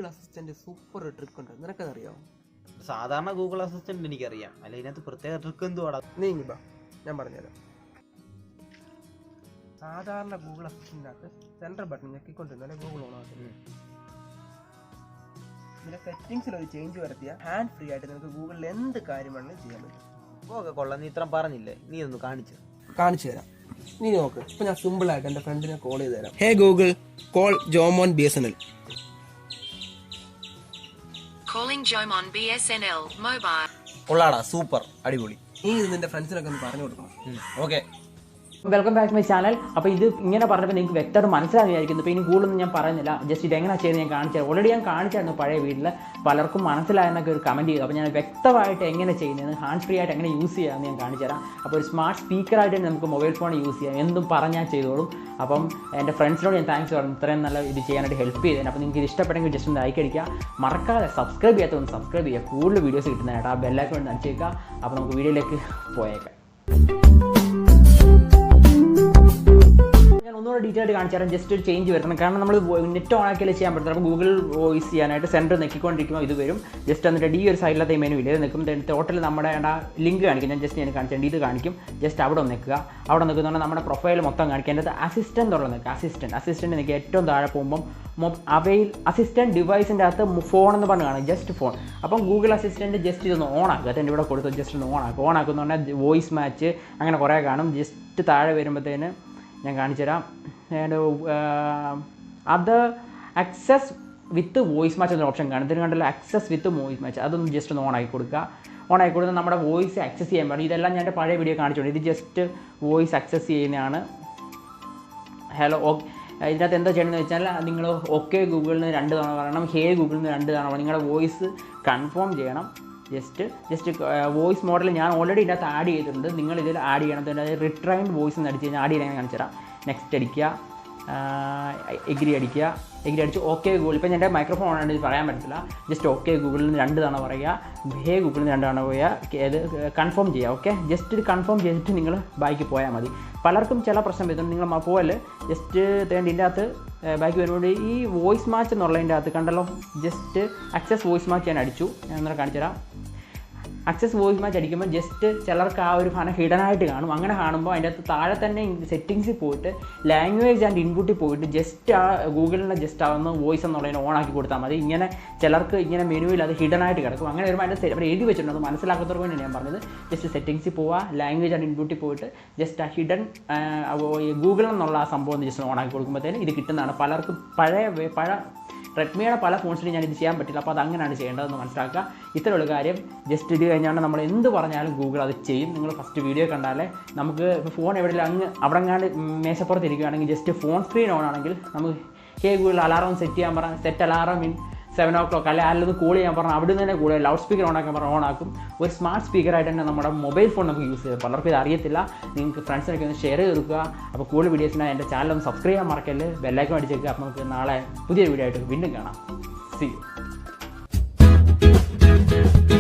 Google assistant super trick ഉണ്ട്, നിനക്കതറിയാമോ? സാധാരണ Google assistant എനിക്കറിയാം, അല്ല ഇതിനകത്ത് പ്രത്യേക ട്രിക്ക് എന്തുവാടാ? നീങ്ങി ബാ, ഞാൻ പറഞ്ഞുതരാം. സാധാരണ ഗൂഗിൾ അസിസ്റ്റന്റിനകത്ത് സെൻട്രൽ ബട്ടൺ ഞെക്കിക്കൊണ്ടിരുന്നാലേ ഗൂഗിൾ ഓൺ ആകും. ഇതിന്റെ സെറ്റിംഗ്സിൽ ഒരു ചേഞ്ച് വരുത്തിയ ഹാൻഡ് ഫ്രീ ആയിട്ട് നിങ്ങൾക്ക് ഗൂഗിളിൽ എന്ത് കാര്യം വേണമെങ്കിലും ചെയ്യാൻ പറ്റും. ഓക്കെ, കൊള്ളാം. നീ ഇത്ര പറഞ്ഞില്ലേ, നീ ഒന്ന് കാണിച്ചു തരാം. നീ നോക്ക്, ഇപ്പൊ ഞാൻ സിമ്പിൾ ആയിട്ട് എന്റെ ഫ്രണ്ടിനെ കോൾ ചെയ്ത് തരാം. Hey Google, call Jomon BSNL. കൊള്ളാടാ, സൂപ്പർ, അടിപൊളി. നീ ഇത് നിന്റെ ഫ്രണ്ട്സിനൊക്കെ ഒന്ന് പറഞ്ഞു കൊടുക്കണം. Okay, welcome back to my channel. അപ്പോൾ ഇത് ഇങ്ങനെ പറഞ്ഞപ്പോൾ നിങ്ങൾക്ക് വ്യക്തമായിട്ട് മനസ്സിലാക്കി വിചാരിക്കുന്നു. ഇപ്പോൾ ഇനി കൂടുതലൊന്നും ഞാൻ പറയുന്നില്ല, ജസ്റ്റ് ഇത് എങ്ങനെ ചെയ്യുന്നത് ഞാൻ കാണിച്ചു. ഓൾറെഡി ഞാൻ കാണിച്ചായിരുന്നു പഴയ വീട്ടിൽ, പലർക്കും മനസ്സിലായെന്നൊക്കെ ഒരു കമൻറ്റ് ചെയ്തു. അപ്പോൾ ഞാൻ വ്യക്തമായിട്ട് എങ്ങനെ ചെയ്യുന്നത്, ഹാൻഡ് ഫ്രീ ആയിട്ട് എങ്ങനെ യൂസ് ചെയ്യാമെന്ന് ഞാൻ കാണിച്ചു തരാം. അപ്പോൾ ഒരു സ്മാർട്ട് സ്പീക്കറായിട്ട് നമുക്ക് മൊബൈൽ ഫോൺ യൂസ് ചെയ്യാം, എന്തും പറഞ്ഞാൽ ചെയ്തോളും. അപ്പം എൻ്റെ ഫ്രണ്ട്സിനോട് ഞാൻ താങ്ക്സ് പറഞ്ഞു, ഇത്രയും നല്ല ഇത് ചെയ്യാനായിട്ട് ഹെൽപ്പ് ചെയ്തതിന്. അപ്പോൾ നിങ്ങൾക്ക് ഇത് ഇഷ്ടപ്പെട്ടെങ്കിൽ ജസ്റ്റ് ഒന്ന് ലൈക്ക് അടിക്കുക, മറക്കാതെ സബ്സ്ക്രൈബ് ചെയ്യാത്തതൊന്ന് സബ്സ്ക്രൈബ് ചെയ്യുക, കൂടുതൽ വീഡിയോസ് കിട്ടുന്നതായിട്ട് ആ ബെല്ലൈക്കൺ ഒന്ന് അടിച്ചേക്കുക. അപ്പോൾ നമുക്ക് വീഡിയോയിലേക്ക് പോയേക്കാം. ഞാൻ ഒന്നുകൂടെ ഡീറ്റെയിൽ ആയിട്ട് കാണിച്ചു തരാം. ജസ്റ്റ് ഒരു ചേഞ്ച് വരണം, കാരണം നമ്മൾ നെറ്റ് ഓൺ ആക്കിയാലേ ചെയ്യാൻ പറ്റും. അപ്പോൾ ഗൂഗിൾ വോയിസ് ചെയ്യാനായിട്ട് സെൻറ്റർ നെക്കിക്കൊണ്ടിരിക്കുമ്പോൾ ഇത് വരും. ജസ്റ്റ് എന്നിട്ട് ഈ ഒരു സൈഡിലത്തെ മെനു ഇല്ല, ഇത് നിൽക്കും. ടോട്ടൽ നമ്മുടെ ലിങ്ക് കാണിക്കും. ഞാൻ ജസ്റ്റ് ഞാൻ കാണിച്ചിട്ടുണ്ട്, ഇത് കാണിക്കും. ജസ്റ്റ് അവിടെ ഒന്ന് നിൽക്കുക. അവിടെ നിൽക്കുന്ന പറഞ്ഞാൽ നമ്മുടെ പ്രൊഫൈൽ മൊത്തം കാണിക്കുക. എൻ്റെ അസിസ്റ്റൻ്റ് ഉള്ളത് നിൽക്കുക. അസിസ്റ്റൻ്റ് നിൽക്കുക. ഏറ്റവും താഴെ പോകുമ്പം അസിസ്റ്റൻറ്റ് ഡിവൈസിൻ്റെ അകത്ത് ഫോൺ എന്ന് പറഞ്ഞ് കാണും, ജസ്റ്റ് ഫോൺ. അപ്പം ഗൂഗിൾ അസിസ്റ്റൻറ്റ് ജസ്റ്റ് ഇതൊന്ന് ഓൺ ആക്കുക. എൻ്റെ ഇവിടെ കൊടുത്ത് ജസ്റ്റ് ഒന്ന് ഓൺ ആക്കുക എന്ന് പറഞ്ഞാൽ വോയിസ് മാച്ച് അങ്ങനെ കുറേ കാണും. ജസ്റ്റ് താഴെ വരുമ്പോഴത്തേന് ഞാൻ കാണിച്ചു തരാം. അത് ആക്സസ് വിത്ത് വോയിസ് മാച്ച് എന്നൊരു ഓപ്ഷൻ കാണും. ഇതിന് കണ്ടല്ലോ, ആക്സസ് വിത്ത് വോയിസ് മാച്ച്. അതൊന്ന് ജസ്റ്റ് ഒന്ന് ഓൺ ആക്കി കൊടുക്കുക. ഓൺ ആക്കി കൊടുത്താൽ നമ്മുടെ വോയിസ് ആക്സസ് ചെയ്യാൻ പാടില്ല. ഇതെല്ലാം ഞാൻ എൻ്റെ പഴയ വീഡിയോ കാണിച്ചിട്ടുണ്ട്. ഇത് ജസ്റ്റ് വോയിസ് ആക്സസ് ചെയ്യുന്നതാണ്. Hello, okay. ഇതിനകത്ത് എന്താ ചെയ്യണമെന്ന് വെച്ചാൽ, നിങ്ങൾ ഓക്കെ ഗൂഗിളിൽ നിന്ന് 2 തവണ പറയണം, ഹേ ഗൂഗിളിൽ നിന്ന് 2 തവണ പറയണം. നിങ്ങളുടെ വോയിസ് കൺഫേം ചെയ്യണം. ജസ്റ്റ് വോയിസ് മോഡൽ ഞാൻ ഓൾറെഡി ഇതിനകത്ത് ആഡ് ചെയ്തിട്ടുണ്ട്. നിങ്ങൾ ഇതിൽ ആഡ് ചെയ്യണം. അതായത് റിട്രൈൻഡ് വോയിസ് എന്ന് അടിച്ച് കഴിഞ്ഞാൽ ആഡ് ചെയ്യാൻ കാണിച്ചു തരാം. നെക്സ്റ്റ് അടിക്കുക, എഗ്രി അടിച്ച് ഓക്കെ ഗൂഗിൾ. ഇപ്പം എൻ്റെ മൈക്രോഫോൺ ഓണായിട്ട് ഇത് പറയാൻ പറ്റില്ല. ജസ്റ്റ് ഓക്കെ ഗൂഗിളിൽ നിന്ന് 2 തവണ പറയുക, ഹേ ഗൂഗിളിൽ നിന്ന് 2 തവണ പറയുക, ഇത് കൺഫേം ചെയ്യുക. ഓക്കെ, ജസ്റ്റ് ഇത് കൺഫേം ചെയ്തിട്ട് നിങ്ങൾ ബാക്കി പോയാൽ മതി. പലർക്കും ചില പ്രശ്നം വരുന്നുണ്ട്. നിങ്ങൾ പോലെ ജസ്റ്റ് ഇതിൻ്റെ അകത്ത് ബാക്കി വരുമ്പോൾ ഈ വോയിസ് മാച്ച് എന്നുള്ളതിൻ്റെ അകത്ത് കണ്ടല്ലോ, ജസ്റ്റ് ആക്സസ് വോയിസ് മാച്ച് ഞാൻ അടിച്ചു. ഞാൻ ഒന്നര കാണിച്ചു തരാം. ആക്സസ് വോയിസ് മാച്ച് അടിക്കുമ്പോൾ ജസ്റ്റ് ചിലർക്ക് ആ ഒരു സാധനം ഹിഡനായിട്ട് കാണും. അങ്ങനെ കാണുമ്പോൾ അതിൻ്റെ അകത്ത് താഴെ തന്നെ സെറ്റിങ്സിൽ പോയിട്ട് ലാംഗ്വേജ് ആൻഡ് ഇൻപുട്ടിൽ പോയിട്ട് ജസ്റ്റ് ആ ഗൂഗിളിനെ ജസ്റ്റ് ആവുന്ന വോയിസ് എന്നുള്ളതിനെ ഓൺ ആക്കി കൊടുത്താൽ മതി. ഇങ്ങനെ ചിലർക്ക് ഇങ്ങനെ മെനുവിൽ അത് ഹിഡനായിട്ട് കിടക്കും. അങ്ങനെ വരുമ്പോൾ അതിൻ്റെ അവർ എഴുതി വെച്ചിട്ടുണ്ട്, അത് മനസ്സിലാക്കാത്തവർക്ക് വേണ്ടി ഞാൻ പറഞ്ഞത്. ജസ്റ്റ് സെറ്റിങ്സിൽ പോവുക, ലാംഗ്വേജ് ആൻഡ് ഇൻപുട്ടിൽ പോയിട്ട് ജസ്റ്റ് ആ ഹിഡൻ ഗൂഗിൾ എന്നുള്ള ആ സംഭവം ജസ്റ്റ് ഓൺ ആക്കി കൊടുക്കുമ്പോഴത്തേന് ഇത് കിട്ടുന്നതാണ്. പലർക്കും പഴയ റെഡ്മിയുടെ പല ഫോൺസിലും ഞാൻ ഇത് ചെയ്യാൻ പറ്റില്ല. അപ്പോൾ അത് അങ്ങനെയാണ് ചെയ്യേണ്ടതെന്ന് മനസ്സിലാക്കുക. ഇത്രയുള്ള കാര്യം. ജസ്റ്റ് ഇത് കഴിഞ്ഞാൽ നമ്മൾ എന്ത് പറഞ്ഞാലും ഗൂഗിൾ അത് ചെയ്യും. നിങ്ങൾ ഫസ്റ്റ് വീഡിയോ കണ്ടാലേ നമുക്ക് ഫോൺ എവിടെയെങ്കിലും അവിടെ എങ്ങാണ്ട് മേശപ്പുറത്ത് ഇരിക്കുകയാണെങ്കിൽ ജസ്റ്റ് ഫോൺ സ്ക്രീൻ ഓൺ ആണെങ്കിൽ നമുക്ക് ഹേ ഗൂഗിൾ അലാറം സെറ്റ് ചെയ്യാൻ പറഞ്ഞാൽ സെറ്റ് അലാറം ഇൻ 7 o'clock അല്ലെങ്കിൽ അല്ലത് കോൾ ചെയ്യാൻ പറഞ്ഞാൽ അവിടെ നിന്ന് തന്നെ കൂടെ ലൗഡ് സ്പീക്കർ ഓൺ ആക്കാൻ പറഞ്ഞാൽ ഓൺ ആക്കും. ഒരു സ്മാർട്ട് സ്പീക്കറായിട്ട് തന്നെ നമ്മുടെ മൊബൈൽ ഫോൺ നമുക്ക് യൂസ് ചെയ്യാം. പലർക്കും ഇത് അറിയത്തില്ല. നിങ്ങൾക്ക് ഫ്രണ്ട്സിനൊക്കെ ഒന്ന് ഷെയർ ചെയ്ത് കൊടുക്കുക. അപ്പോൾ കൂടുതൽ വീഡിയോസിനായി എൻ്റെ ചാനൽ ഒന്ന് സബ്സ്ക്രൈബ് ചെയ്യാൻ മറക്കല്ലേ, ബെല്ലൈക്കൺ അടിച്ചേക്കുക. അപ്പോൾ നമുക്ക് നാളെ പുതിയൊരു വീഡിയോ ആയിട്ട് വീണ്ടും കാണാം. See you.